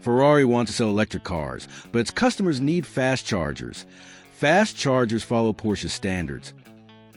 Ferrari wants to sell electric cars, but its customers need fast chargers. Fast chargers follow Porsche's standards.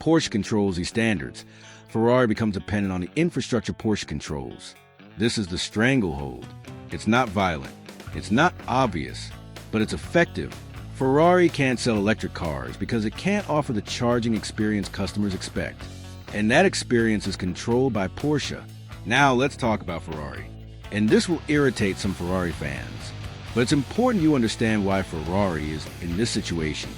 Porsche controls these standards. Ferrari becomes dependent on the infrastructure Porsche controls. This is the stranglehold. It's not violent. It's not obvious, but it's effective. Ferrari can't sell electric cars because it can't offer the charging experience customers expect. And that experience is controlled by Porsche. Now let's talk about Ferrari. And this will irritate some Ferrari fans. But it's important you understand why Ferrari is in this situation.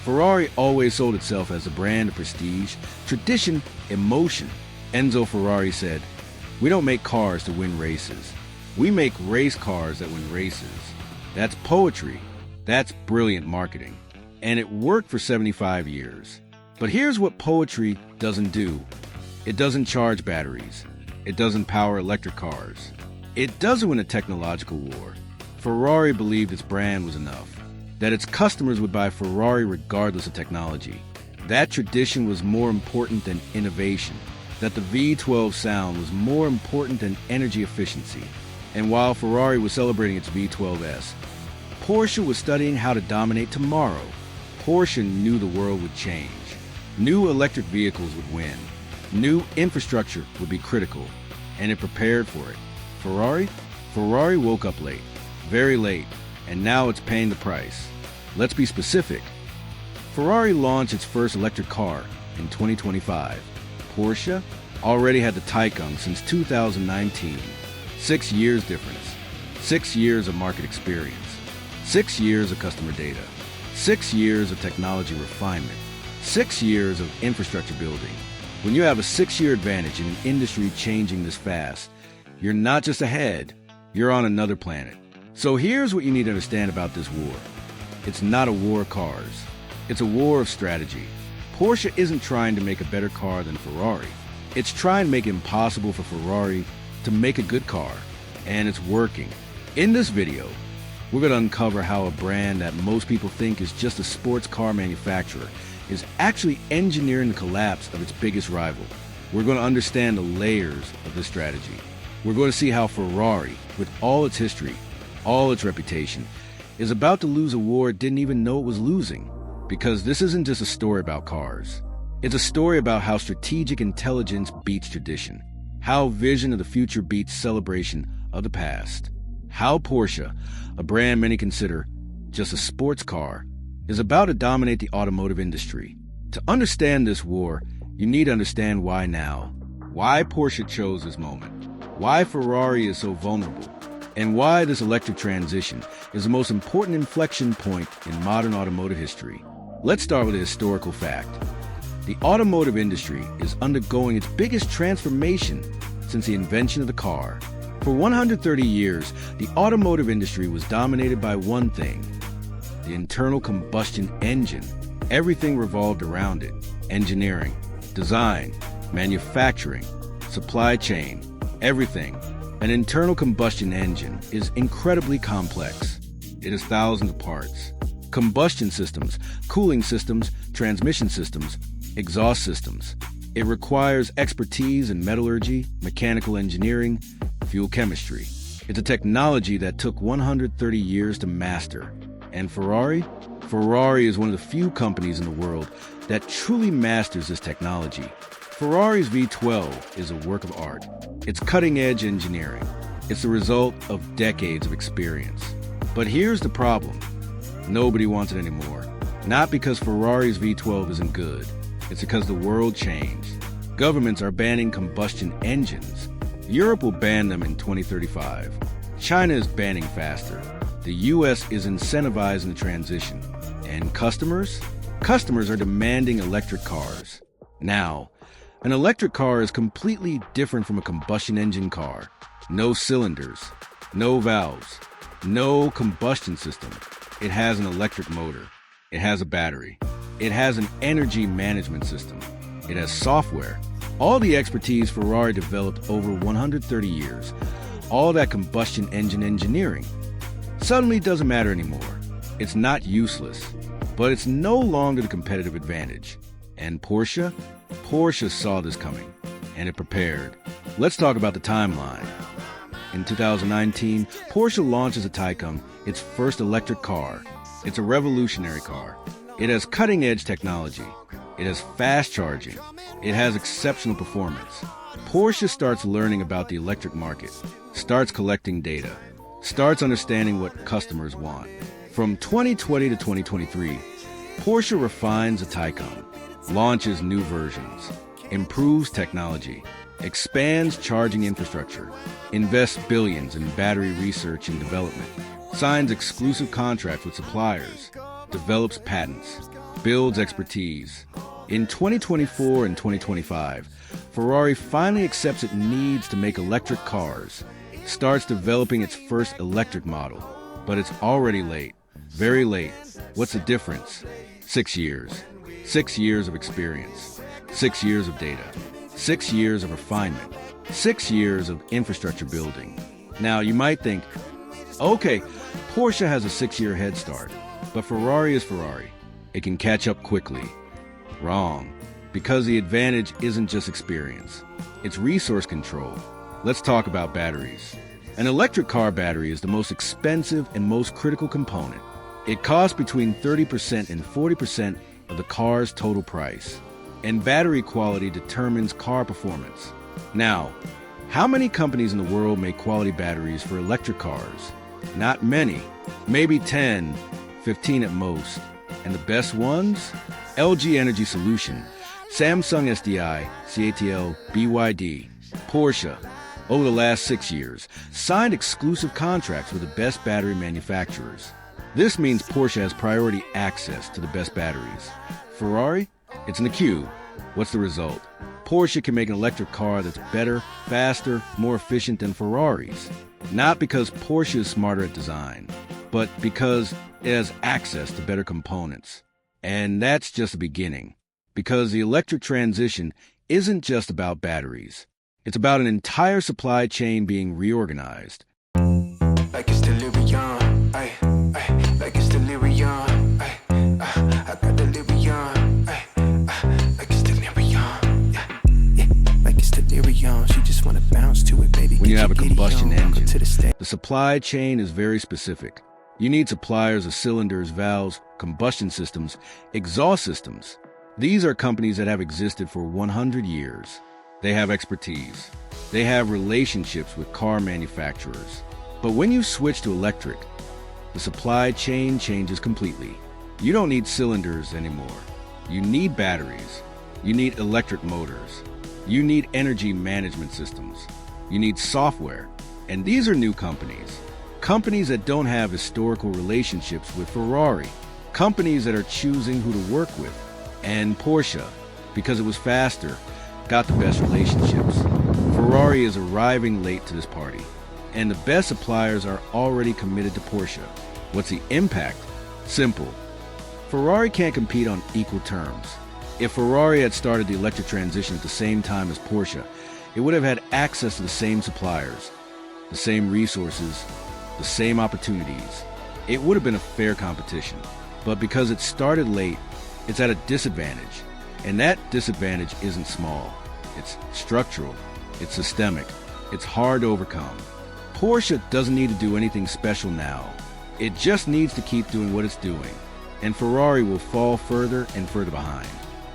Ferrari always sold itself as a brand of prestige, tradition, emotion. Enzo Ferrari said, "We don't make cars to win races. We make race cars that win races." That's poetry. That's brilliant marketing. And it worked for 75 years. But here's what poetry doesn't do. It doesn't charge batteries. It doesn't power electric cars. It doesn't win a technological war. Ferrari believed its brand was enough, that its customers would buy Ferrari regardless of technology. That tradition was more important than innovation, that the V12 sound was more important than energy efficiency. And while Ferrari was celebrating its V12S, Porsche was studying how to dominate tomorrow. Porsche knew the world would change. New electric vehicles would win. New infrastructure would be critical, and it prepared for it. Ferrari woke up late, very late, and now it's paying the price. Let's be specific. Ferrari launched its first electric car in 2025. Porsche already had the Taycan since 2019. 6 years difference. 6 years of market experience. 6 years of customer data. 6 years of technology refinement. 6 years of infrastructure building. When you have a 6-year advantage in an industry changing this fast, you're not just ahead, you're on another planet. So here's what you need to understand about this war. It's not a war of cars. It's a war of strategy. Porsche isn't trying to make a better car than Ferrari. It's trying to make it impossible for Ferrari to make a good car. And it's working. In this video, we're going to uncover how a brand that most people think is just a sports car manufacturer is actually engineering the collapse of its biggest rival. We're going to understand the layers of this strategy. We're going to see how Ferrari, with all its history, all its reputation, is about to lose a war it didn't even know it was losing. Because this isn't just a story about cars. It's a story about how strategic intelligence beats tradition. How vision of the future beats celebration of the past. How Porsche, a brand many consider just a sports car, is about to dominate the automotive industry. To understand this war, you need to understand why now. Why Porsche chose this moment. Why Ferrari is so vulnerable. And why this electric transition is the most important inflection point in modern automotive history. Let's start with a historical fact. The automotive industry is undergoing its biggest transformation since the invention of the car. For 130 years, the automotive industry was dominated by one thing, the internal combustion engine. Everything revolved around it. Engineering, design, manufacturing, supply chain, everything. An internal combustion engine is incredibly complex. It has thousands of parts. Combustion systems, cooling systems, transmission systems, exhaust systems. It requires expertise in metallurgy, mechanical engineering, fuel chemistry. It's a technology that took 130 years to master. And Ferrari? Ferrari is one of the few companies in the world that truly masters this technology. Ferrari's V12 is a work of art. It's cutting-edge engineering. It's the result of decades of experience. But here's the problem. Nobody wants it anymore. Not because Ferrari's V12 isn't good. It's because the world changed. Governments are banning combustion engines. Europe will ban them in 2035. China is banning faster. The US is incentivizing the transition. And customers? Customers are demanding electric cars. Now, an electric car is completely different from a combustion engine car. No cylinders, no valves, no combustion system. It has an electric motor. It has a battery. It has an energy management system. It has software. All the expertise Ferrari developed over 130 years, all that combustion engine engineering, suddenly doesn't matter anymore. It's not useless, but it's no longer the competitive advantage. And Porsche? Porsche saw this coming, and it prepared. Let's talk about the timeline. In 2019, Porsche launches a Taycan, its first electric car. It's a revolutionary car. It has cutting-edge technology. It has fast charging. It has exceptional performance. Porsche starts learning about the electric market, starts collecting data, starts understanding what customers want. From 2020 to 2023, Porsche refines the Taycan, launches new versions, improves technology, expands charging infrastructure, invests billions in battery research and development, signs exclusive contracts with suppliers, develops patents, builds expertise. In 2024 and 2025, Ferrari finally accepts it needs to make electric cars, starts developing its first electric model. But it's already late, very late. What's the difference? 6 years. 6 years of experience. 6 years of data. 6 years of refinement. 6 years of infrastructure building. Now, you might think, okay, Porsche has a 6-year head start, but Ferrari is Ferrari. It can catch up quickly. Wrong. Because the advantage isn't just experience. It's resource control. Let's talk about batteries. An electric car battery is the most expensive and most critical component. It costs between 30% and 40% of the car's total price. And battery quality determines car performance. Now, how many companies in the world make quality batteries for electric cars? Not many. Maybe 10, 15 at most. And the best ones? LG Energy Solution, Samsung SDI, CATL, BYD, Porsche, over the last 6 years, signed exclusive contracts with the best battery manufacturers. This means Porsche has priority access to the best batteries. Ferrari? It's in the queue. What's the result? Porsche can make an electric car that's better, faster, more efficient than Ferrari's. Not because Porsche is smarter at design, but because it has access to better components. And that's just the beginning. Because the electric transition isn't just about batteries. It's about an entire supply chain being reorganized. Like it's delirium, like it's delirium, I got delirium, like it's delirium, yeah, like it's delirium. She just wanna bounce to it, baby. When you have a combustion engine, the supply chain is very specific. You need suppliers of cylinders, valves, combustion systems, exhaust systems. These are companies that have existed for 100 years. They have expertise. They have relationships with car manufacturers. But when you switch to electric, the supply chain changes completely. You don't need cylinders anymore. You need batteries. You need electric motors. You need energy management systems. You need software. And these are new companies. Companies that don't have historical relationships with Ferrari. Companies that are choosing who to work with. And Porsche, because it was faster, got the best relationships. Ferrari is arriving late to this party. And the best suppliers are already committed to Porsche. What's the impact? Simple. Ferrari can't compete on equal terms. If Ferrari had started the electric transition at the same time as Porsche, it would have had access to the same suppliers, the same resources, the same opportunities. It would have been a fair competition. But because it started late, it's at a disadvantage. And that disadvantage isn't small. It's structural. It's systemic. It's hard to overcome. Porsche doesn't need to do anything special now. It just needs to keep doing what it's doing. And Ferrari will fall further and further behind.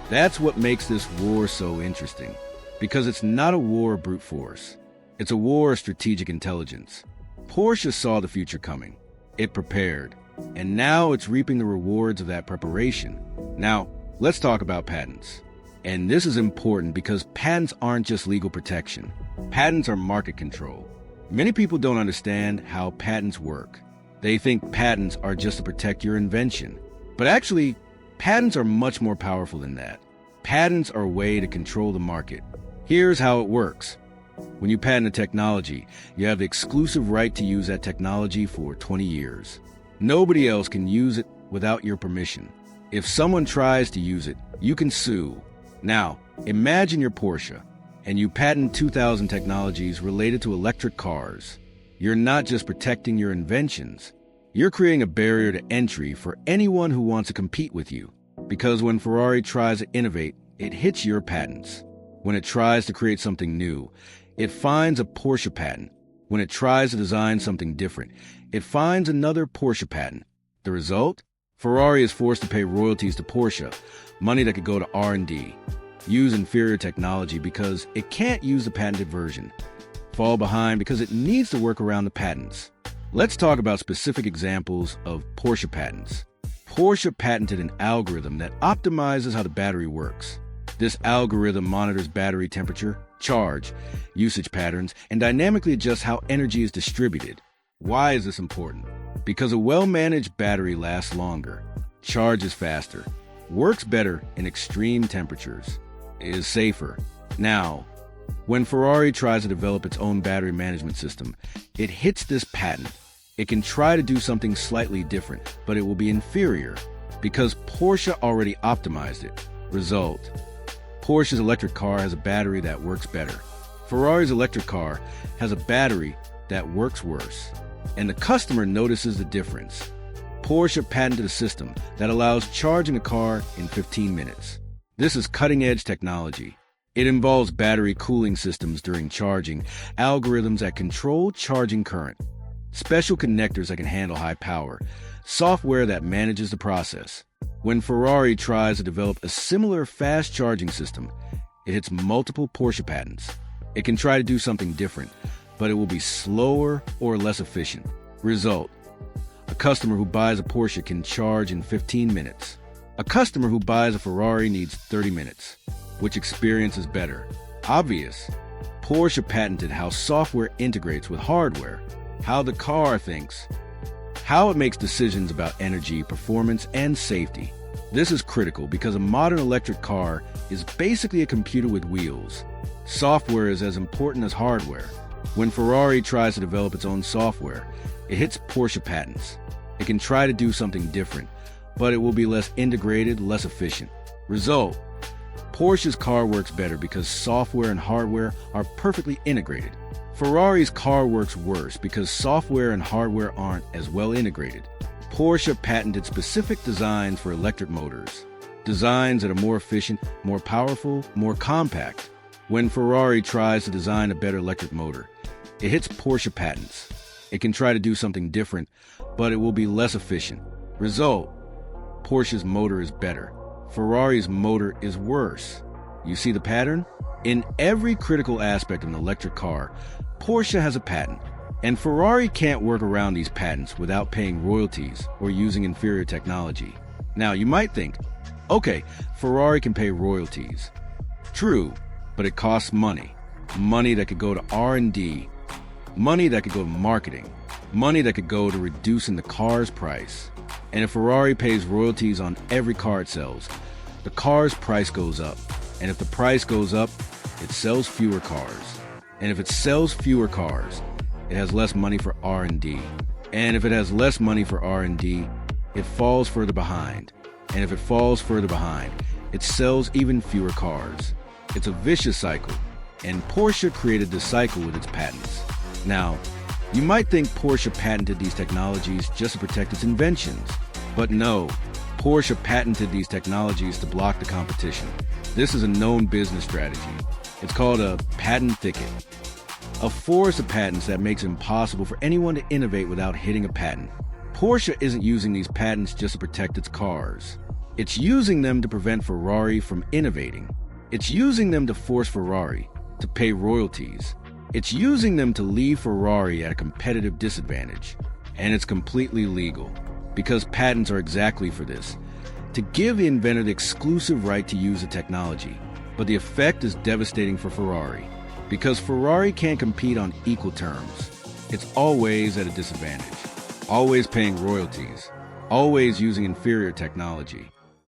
That's what makes this war so interesting. Because it's not a war of brute force. It's a war of strategic intelligence. Porsche saw the future coming. It prepared. And now it's reaping the rewards of that preparation. Now, let's talk about patents. And this is important because patents aren't just legal protection. Patents are market control. Many people don't understand how patents work. They think patents are just to protect your invention. But actually, patents are much more powerful than that. Patents are a way to control the market. Here's how it works. When you patent a technology, you have the exclusive right to use that technology for 20 years. Nobody else can use it without your permission. If someone tries to use it, you can sue. Now, imagine you're Porsche, and you patent 2,000 technologies related to electric cars. You're not just protecting your inventions. You're creating a barrier to entry for anyone who wants to compete with you. Because when Ferrari tries to innovate, it hits your patents. When it tries to create something new, it finds a Porsche patent. When it tries to design something different, it finds another Porsche patent. The result? Ferrari is forced to pay royalties to Porsche, money that could go to R&D, use inferior technology because it can't use the patented version, fall behind because it needs to work around the patents. Let's talk about specific examples of Porsche patents. Porsche patented an algorithm that optimizes how the battery works. This algorithm monitors battery temperature, charge, usage patterns, and dynamically adjusts how energy is distributed. Why is this important? Because a well-managed battery lasts longer, charges faster, works better in extreme temperatures, is safer. Now, when Ferrari tries to develop its own battery management system, it hits this patent. It can try to do something slightly different, but it will be inferior because Porsche already optimized it. Result: Porsche's electric car has a battery that works better. Ferrari's electric car has a battery that works worse. And the customer notices the difference. Porsche patented a system that allows charging a car in 15 minutes. This is cutting-edge technology. It involves battery cooling systems during charging, algorithms that control charging current, special connectors that can handle high power, software that manages the process. When Ferrari tries to develop a similar fast charging system, it hits multiple Porsche patents. It can try to do something different, but it will be slower or less efficient. Result: a customer who buys a Porsche can charge in 15 minutes. A customer who buys a Ferrari needs 30 minutes. Which experience is better? Obvious. Porsche patented how software integrates with hardware, how the car thinks, how it makes decisions about energy, performance, and safety. This is critical because a modern electric car is basically a computer with wheels. Software is as important as hardware. When Ferrari tries to develop its own software, it hits Porsche patents. It can try to do something different, but it will be less integrated, less efficient. Result: Porsche's car works better because software and hardware are perfectly integrated. Ferrari's car works worse because software and hardware aren't as well integrated. Porsche patented specific designs for electric motors, designs that are more efficient, more powerful, more compact. When Ferrari tries to design a better electric motor, it hits Porsche patents. It can try to do something different, but it will be less efficient. Result: Porsche's motor is better. Ferrari's motor is worse. You see the pattern? In every critical aspect of an electric car, Porsche has a patent, and Ferrari can't work around these patents without paying royalties or using inferior technology. Now, you might think, okay, Ferrari can pay royalties. True, but it costs money. Money that could go to R&D, money that could go to marketing, money that could go to reducing the car's price. And if Ferrari pays royalties on every car it sells, the car's price goes up. And if the price goes up, it sells fewer cars. And if it sells fewer cars, it has less money for R&D. And if it has less money for R&D, it falls further behind. And if it falls further behind, it sells even fewer cars. It's a vicious cycle, and Porsche created this cycle with its patents. Now, you might think Porsche patented these technologies just to protect its inventions. But no, Porsche patented these technologies to block the competition. This is a known business strategy. It's called a patent thicket, a forest of patents that makes it impossible for anyone to innovate without hitting a patent. Porsche isn't using these patents just to protect its cars. It's using them to prevent Ferrari from innovating. It's using them to force Ferrari to pay royalties. It's using them to leave Ferrari at a competitive disadvantage. And it's completely legal, because patents are exactly for this, to give the inventor the exclusive right to use the technology. But the effect is devastating for Ferrari, because Ferrari can't compete on equal terms. It's always at a disadvantage, always paying royalties, always using inferior technology.